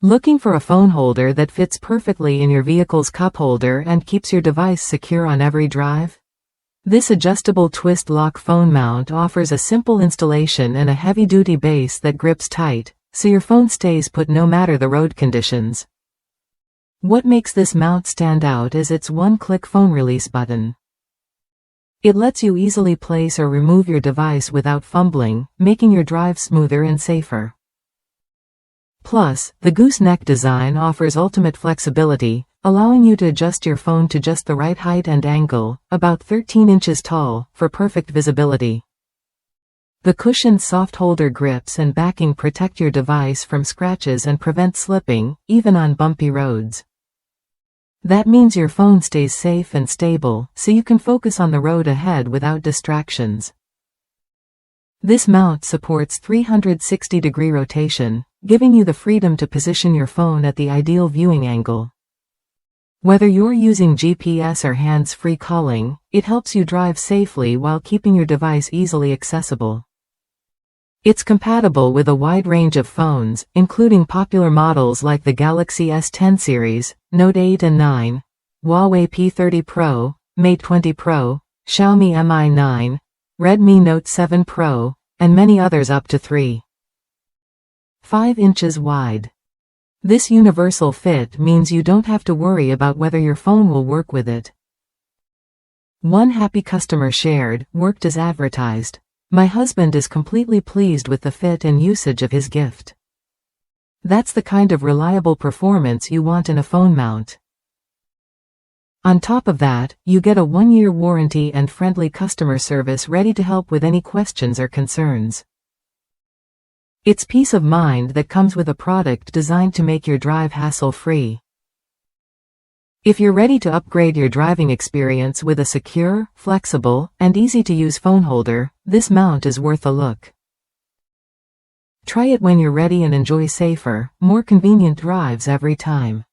Looking for a phone holder that fits perfectly in your vehicle's cup holder and keeps your device secure on every drive? This adjustable twist lock phone mount offers a simple installation and a heavy-duty base that grips tight, so your phone stays put no matter the road conditions. What makes this mount stand out is its one-click phone release button. It lets you easily place or remove your device without fumbling, making your drive smoother and safer. Plus, the gooseneck design offers ultimate flexibility, allowing you to adjust your phone to just the right height and angle, about 13 inches tall, for perfect visibility. The cushioned soft holder grips and backing protect your device from scratches and prevent slipping, even on bumpy roads. That means your phone stays safe and stable, so you can focus on the road ahead without distractions. This mount supports 360-degree rotation, giving you the freedom to position your phone at the ideal viewing angle. Whether you're using GPS or hands-free calling, it helps you drive safely while keeping your device easily accessible. It's compatible with a wide range of phones, including popular models like the Galaxy S10 series, Note 8 and 9, Huawei P30 Pro, Mate 20 Pro, Xiaomi Mi 9, Redmi Note 7 Pro, and many others up to 3.5 inches wide. This universal fit means you don't have to worry about whether your phone will work with it. One happy customer shared, "Worked as advertised. My husband is completely pleased with the fit and usage of his gift." That's the kind of reliable performance you want in a phone mount. On top of that, you get a 1-year warranty and friendly customer service ready to help with any questions or concerns. It's peace of mind that comes with a product designed to make your drive hassle-free. If you're ready to upgrade your driving experience with a secure, flexible, and easy-to-use phone holder, this mount is worth a look. Try it when you're ready and enjoy safer, more convenient drives every time.